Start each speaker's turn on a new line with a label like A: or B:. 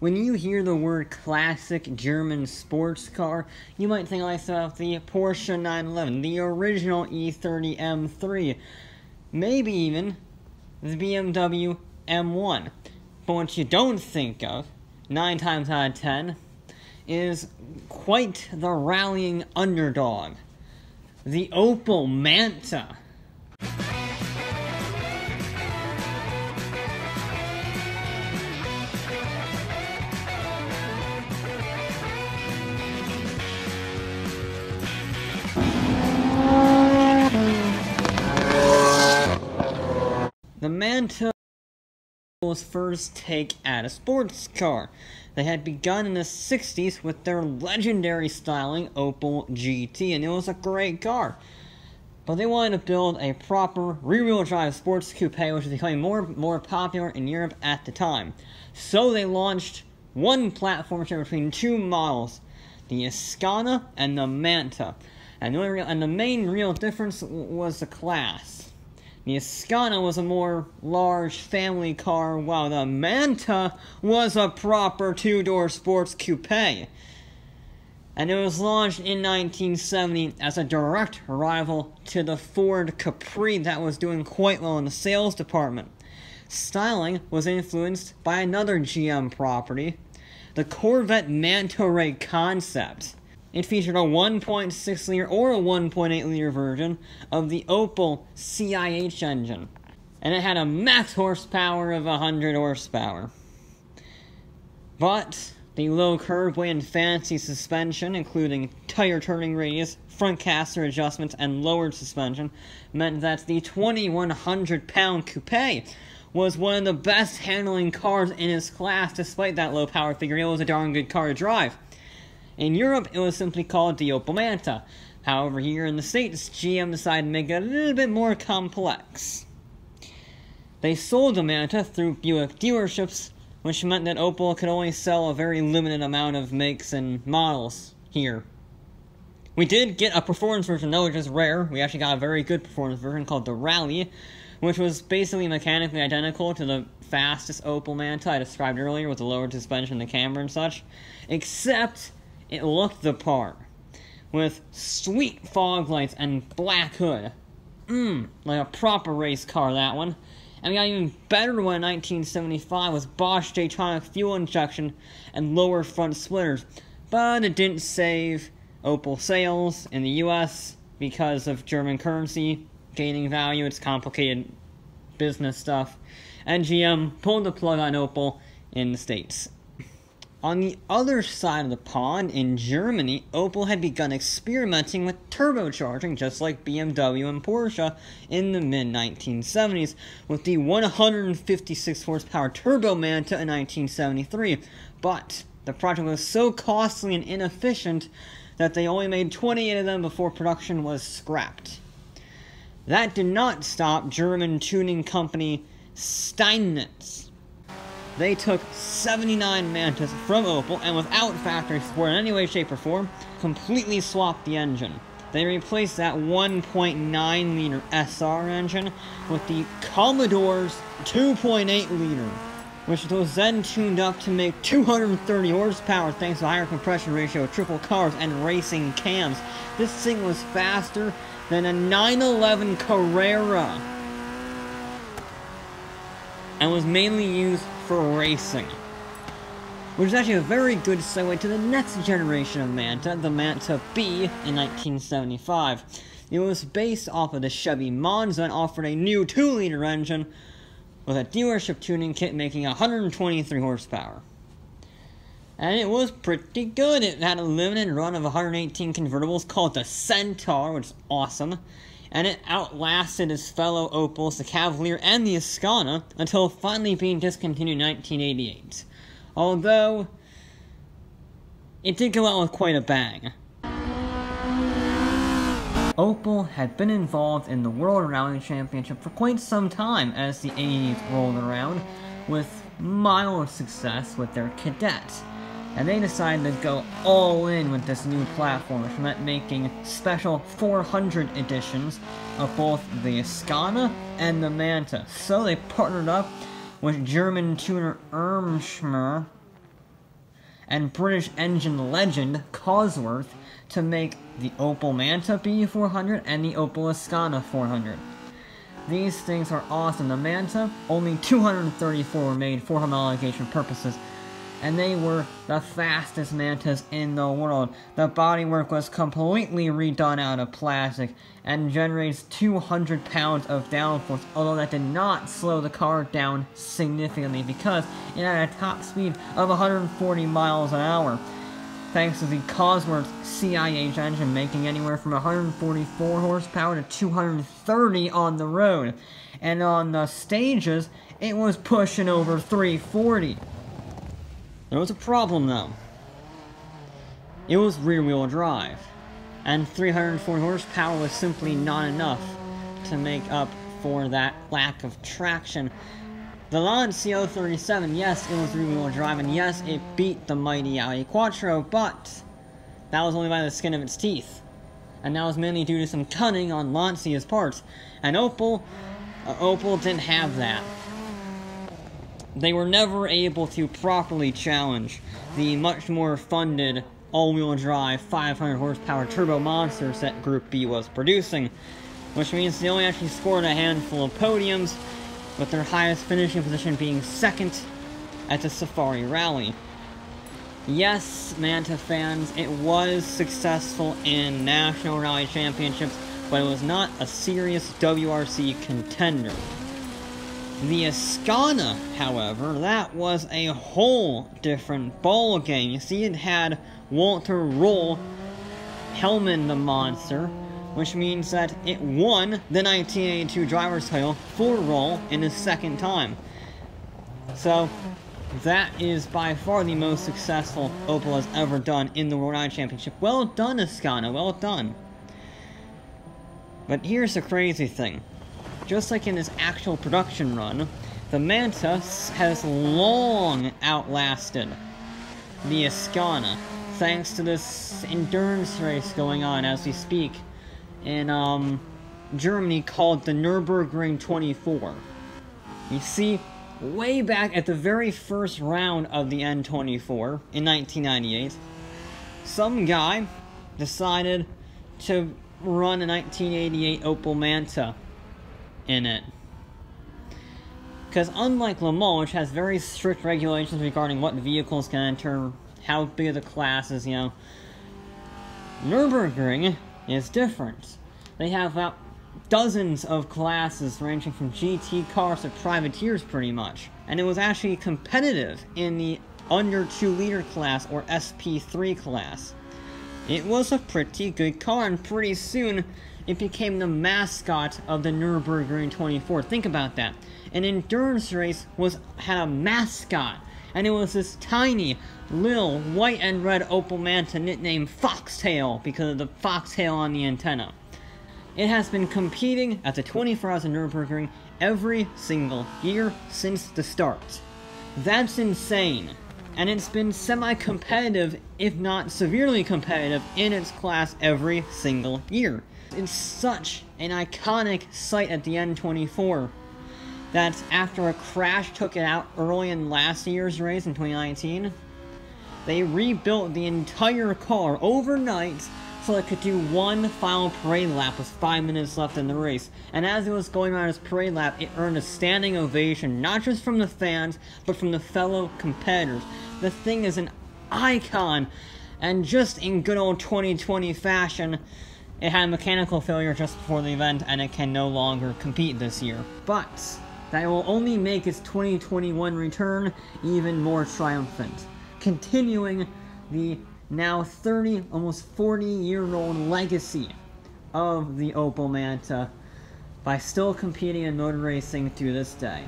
A: When you hear the word classic German sports car, you might think like of the Porsche 911, the original E30 M3, maybe even the BMW M1. But what you don't think of, 9 times out of 10, is quite the rallying underdog, the Opel Manta. The Manta was first take at a sports car. They had begun in the 60s with their legendary styling Opel GT, and it was a great car. But they wanted to build a proper rear-wheel drive sports coupe, which was becoming more popular in Europe at the time. So they launched one platform share between two models, the Ascana and the Manta. And the main real difference was the class. The Ascana was a more large family car, while the Manta was a proper two-door sports coupe. And it was launched in 1970 as a direct rival to the Ford Capri that was doing quite well in the sales department. Styling was influenced by another GM property, the Corvette Manta Ray concept. It featured a 1.6-liter or a 1.8-liter version of the Opel CIH engine, and it had a max horsepower of 100 horsepower. But the low curb weight and fancy suspension, including tire turning radius, front caster adjustments, and lowered suspension, meant that the 2,100-pound coupe was one of the best handling cars in its class. Despite that low power figure, it was a darn good car to drive. In Europe, it was simply called the Opel Manta. However, here in the States, GM decided to make it a little bit more complex. They sold the Manta through Buick dealerships, which meant that Opel could only sell a very limited amount of makes and models here. We did get a performance version though, which is rare. We actually got a very good performance version called the Rally, which was basically mechanically identical to the fastest Opel Manta I described earlier with the lowered suspension, the camber and such, except it looked the part, with sweet fog lights and black hood. Like a proper race car, that one. And we got even better one in 1975 with Bosch Daytonic fuel injection and lower front splitters. But it didn't save Opel sales in the US because of German currency gaining value. It's complicated business stuff. And GM pulled the plug on Opel in the States. On the other side of the pond, in Germany, Opel had begun experimenting with turbocharging, just like BMW and Porsche in the mid-1970s, with the 156 horsepower Turbo Manta in 1973. But the project was so costly and inefficient that they only made 28 of them before production was scrapped. That did not stop German tuning company Steinmetz. They took 79 Mantas from Opel and without factory support in any way, shape, or form, completely swapped the engine. They replaced that 1.9-liter SR engine with the Commodore's 2.8-liter, which was then tuned up to make 230 horsepower thanks to higher compression ratio, triple cars, and racing cams. This thing was faster than a 911 Carrera and was mainly used for racing, which is actually a very good segue to the next generation of Manta, the Manta B in 1975. It was based off of the Chevy Monza and offered a new 2-liter engine with a dealership tuning kit making 123 horsepower. And it was pretty good. It had a limited run of 118 convertibles called the Centaur, which is awesome. And it outlasted its fellow Opels, the Cavalier and the Ascana, until finally being discontinued in 1988. Although, it did go out with quite a bang. Opel had been involved in the World Rally Championship for quite some time as the 80s rolled around, with mild success with their Cadet. And they decided to go all in with this new platform, which meant making special 400 editions of both the Ascana and the Manta. So they partnered up with German tuner Irmschmer and British engine legend Cosworth to make the Opel Manta B400 and the Opel Ascana 400. These things are awesome. The Manta, only 234 were made for homologation purposes, and they were the fastest Mantas in the world. The bodywork was completely redone out of plastic and generates 200 pounds of downforce, although that did not slow the car down significantly because it had a top speed of 140 miles an hour. Thanks to the Cosworth CIH engine making anywhere from 144 horsepower to 230 on the road. And on the stages, it was pushing over 340. There was a problem though. It was rear-wheel drive, and 340 horsepower was simply not enough to make up for that lack of traction. The Lancia 037, yes, it was rear-wheel drive, and yes, it beat the mighty Audi Quattro, but that was only by the skin of its teeth. And that was mainly due to some cunning on Lancia's parts. And Opel didn't have that. They were never able to properly challenge the much more funded all-wheel drive 500 horsepower turbo monsters that Group B was producing, which means they only actually scored a handful of podiums, with their highest finishing position being second at the Safari Rally. Yes, Manta fans, it was successful in National Rally Championships, but it was not a serious WRC contender. The Ascana, however, that was a whole different ball game. You see, it had Walter Roll helming the monster, which means that it won the 1982 driver's title for Roll in his second time. So, that is by far the most successful Opel has ever done in the World Rally Championship. Well done, Ascana, well done. But here's the crazy thing. Just like in this actual production run, the Manta has long outlasted the Ascana, thanks to this endurance race going on as we speak in Germany called the Nürburgring 24. You see, way back at the very first round of the N24 in 1998, some guy decided to run a 1988 Opel Manta in it. Because unlike Le Mans, which has very strict regulations regarding what vehicles can enter, how big the class is, Nürburgring is different. They have about dozens of classes ranging from GT cars to privateers pretty much. And it was actually competitive in the under 2 liter class, or SP3 class. It was a pretty good car, and pretty soon it became the mascot of the Nürburgring 24. Think about that. An endurance race had a mascot, and it was this tiny, little, white and red Opel Manta nicknamed Foxtail because of the foxtail on the antenna. It has been competing at the 24 Hours of Nürburgring every single year since the start. That's insane. And it's been semi-competitive, if not severely competitive, in its class every single year. It's such an iconic sight at the N24 that after a crash took it out early in last year's race in 2019, they rebuilt the entire car overnight so it could do one final parade lap with 5 minutes left in the race. And as it was going around its parade lap, it earned a standing ovation, not just from the fans, but from the fellow competitors. The thing is an icon, and just in good old 2020 fashion, it had a mechanical failure just before the event, and it can no longer compete this year. But that will only make its 2021 return even more triumphant, continuing the now 30, almost 40-year-old legacy of the Opel Manta by still competing in motor racing to this day.